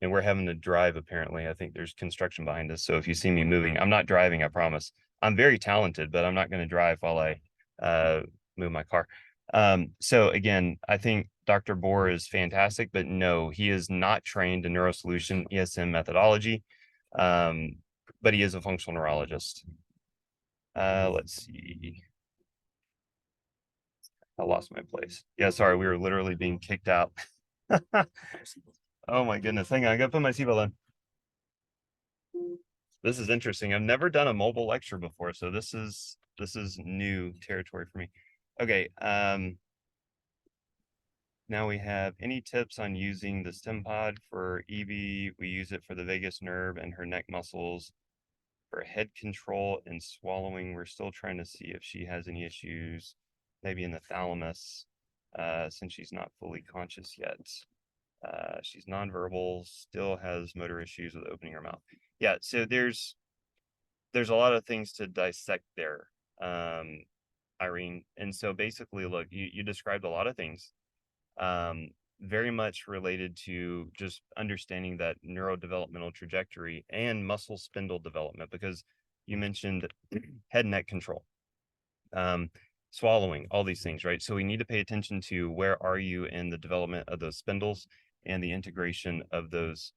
And we're having to drive, apparently. I think there's construction behind us. So if you see me moving, I'm not driving, I promise. I'm very talented, but I'm not going to drive while I move my car. So again, I think Dr. Bohr is fantastic, but no, he is not trained in neurosolution ESM methodology, but he is a functional neurologist. Let's see. I lost my place. Yeah, sorry, we were literally being kicked out. Oh my goodness. Hang on, I gotta put my seatbelt on. This is interesting. I've never done a mobile lecture before, so this is new territory for me. Okay, now we have any tips on using the stem pod for Evie? We use it for the vagus nerve and her neck muscles for head control and swallowing. We're still trying to see if she has any issues, maybe in the thalamus, since she's not fully conscious yet. She's nonverbal, still has motor issues with opening her mouth. Yeah, so there's a lot of things to dissect there, Irene. And so basically, look, you described a lot of things, very much related to just understanding that neurodevelopmental trajectory and muscle spindle development, because you mentioned head and neck control, swallowing, all these things, right? So we need to pay attention to where are you in the development of those spindles and the integration of those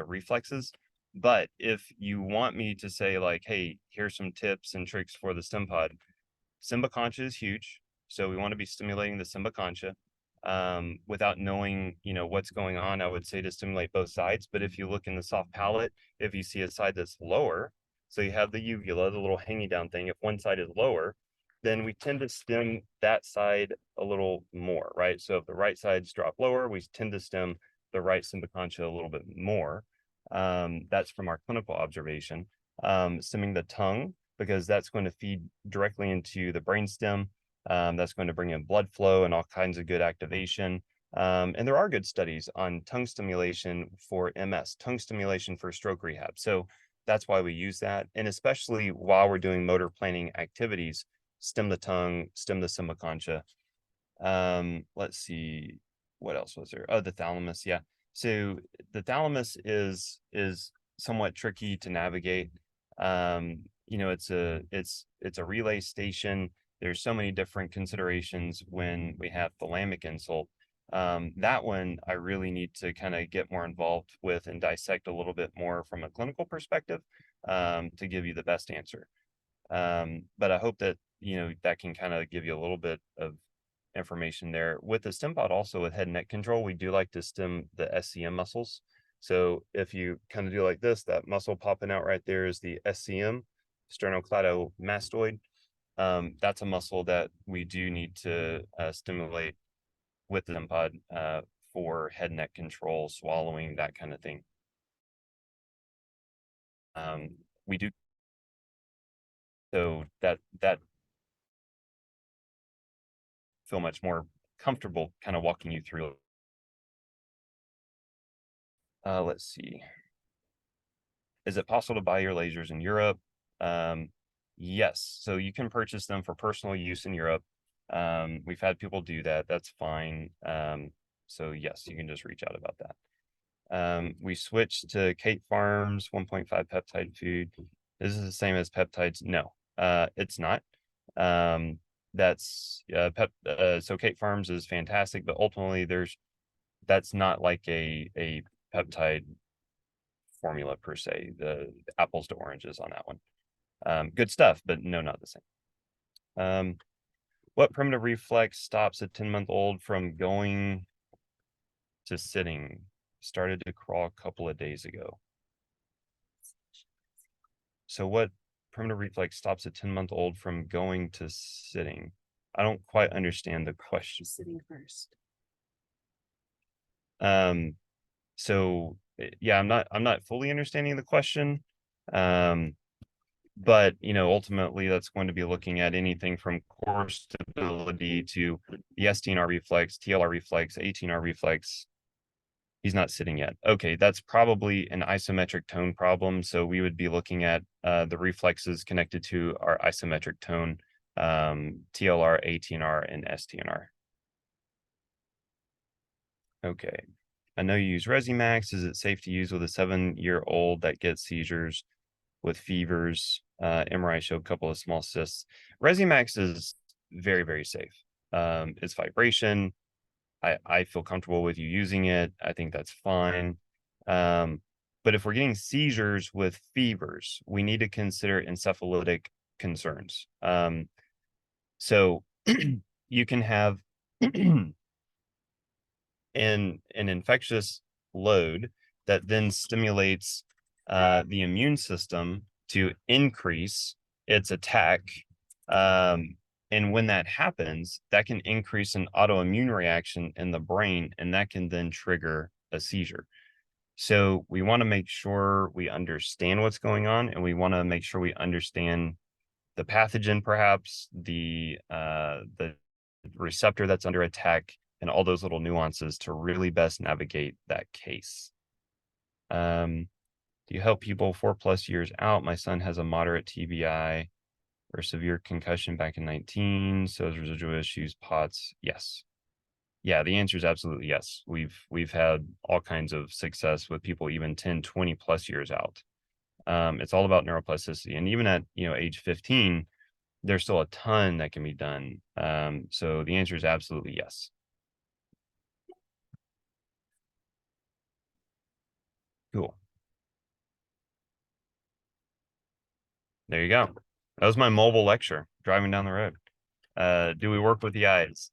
reflexes. But if you want me to say like, hey, here's some tips and tricks for the stem pod, symbicontia is huge. So we want to be stimulating the symbicontia. Without knowing, what's going on, I would say to stimulate both sides. But if you look in the soft palate, if you see a side that's lower, so you have the uvula, the little hanging down thing, if one side is lower, then we tend to stem that side a little more, right? So if the right sides drop lower, we tend to stem the right symbicontia a little bit more. That's from our clinical observation. Stemming the tongue, because that's going to feed directly into the brainstem. That's going to bring in blood flow and all kinds of good activation. And there are good studies on tongue stimulation for MS, tongue stimulation for stroke rehab. So that's why we use that. And especially while we're doing motor planning activities, stem the tongue, stem the symbicontia. Let's see, what else was there? Oh, the thalamus. Yeah. So the thalamus is somewhat tricky to navigate. It's a relay station. There's so many different considerations when we have thalamic insult. That one I really need to kind of get more involved with and dissect a little bit more from a clinical perspective to give you the best answer. But I hope that that can kind of give you a little bit of information there. With the stem pod, also with head and neck control, we do like to stem the SCM muscles. So if you kind of do like this, that muscle popping out right there is the SCM, sternocleidomastoid. That's a muscle that we do need to stimulate with the stem pod for head and neck control, swallowing, that kind of thing. We do so that feel much more comfortable kind of walking you through. Let's see. Is it possible to buy your lasers in Europe? Yes. So you can purchase them for personal use in Europe. We've had people do that. That's fine. So yes, you can just reach out about that. We switched to Kate Farms 1.5 peptide food. This is the same as peptides. No, it's not. That's so Kate Farms is fantastic, but ultimately that's not like a peptide formula per se, the apples to oranges on that one. Good stuff, but no, not the same. What primitive reflex stops a 10-month-old from going to sitting? Started to crawl a couple of days ago. So what primitive reflex stops a 10-month-old from going to sitting? I don't quite understand the question. Sitting first. So yeah, I'm not fully understanding the question. But ultimately that's going to be looking at anything from core stability to the STNR reflex, TLR reflex, 18R reflex. He's not sitting yet. Okay, that's probably an isometric tone problem. So we would be looking at the reflexes connected to our isometric tone, TLR, 18R, and STNR. Okay. I know you use Resimax. Is it safe to use with a 7-year-old that gets seizures with fevers? MRI showed a couple of small cysts. Resimax is very, very safe. It's vibration. I feel comfortable with you using it. I think that's fine. But if we're getting seizures with fevers, we need to consider encephalitic concerns. So you can have an infectious load that then stimulates the immune system to increase its attack. And when that happens, that can increase an autoimmune reaction in the brain, and that can then trigger a seizure. So we want to make sure we understand what's going on, and we want to make sure we understand the pathogen, perhaps the receptor that's under attack, and all those little nuances to really best navigate that case. Do you help people 4+ years out? My son has a moderate TBI or severe concussion back in 19, so his residual issues, POTS. Yes. Yeah, the answer is absolutely yes. We've had all kinds of success with people even 10, 20+ years out. It's all about neuroplasticity. And even at age 15, there's still a ton that can be done. So the answer is absolutely yes. Cool. There you go. That was my mobile lecture driving down the road. Do we work with the eyes?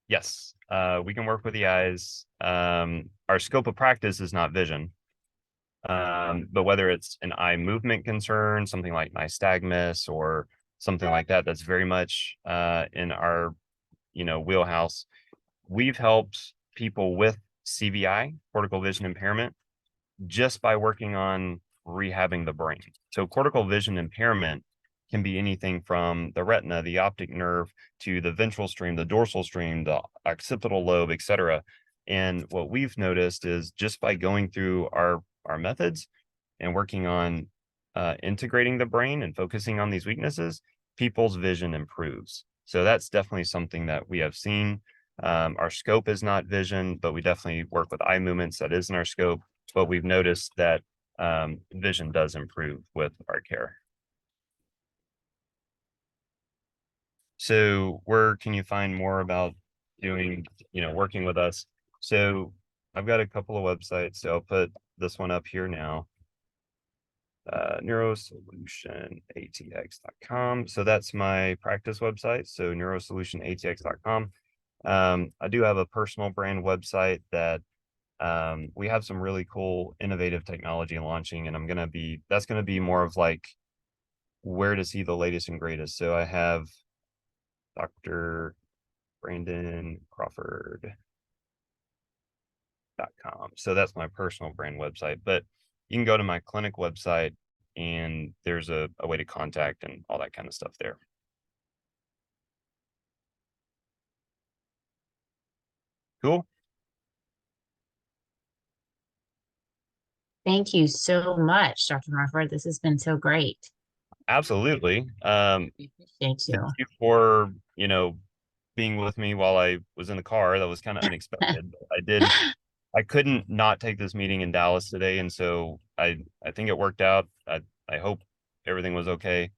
Yes, we can work with the eyes. Our scope of practice is not vision. But whether it's an eye movement concern, something like nystagmus or something like that, that's very much in our wheelhouse. We've helped people with CVI, cortical vision impairment, just by working on rehabbing the brain. So cortical vision impairment can be anything from the retina, the optic nerve, to the ventral stream, the dorsal stream, the occipital lobe, etc. And what we've noticed is just by going through our methods and working on integrating the brain and focusing on these weaknesses, people's vision improves. So that's definitely something that we have seen. Our scope is not vision, but we definitely work with eye movements. That is in our scope. But we've noticed that vision does improve with our care. So where can you find more about doing, working with us? So I've got a couple of websites. So I'll put this one up here now. neurosolutionatx.com. So that's my practice website. So neurosolutionatx.com. I do have a personal brand website that we have some really cool innovative technology launching, and that's going to be more of like where to see the latest and greatest. So I have Dr. Brandon Crawford.com. So that's my personal brand website, but you can go to my clinic website and there's a way to contact and all that kind of stuff there. Cool. Thank you so much, Dr. Crawford. This has been so great. Absolutely. We appreciate Thank you. you for, being with me while I was in the car. That was kind of unexpected. But I couldn't not take this meeting in Dallas today, and so I think it worked out. I hope everything was okay.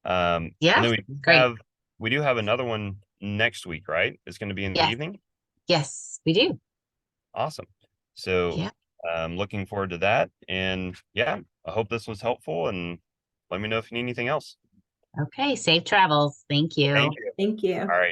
And Yeah, then great. we do have another one next week, right? It's going to be in the Yes, evening. yes, we do. Awesome. So Yeah. I'm looking forward to that. And yeah, I hope this was helpful, and let me know if you need anything else. Okay, safe travels. Thank Thank you. you. Thank you. All right.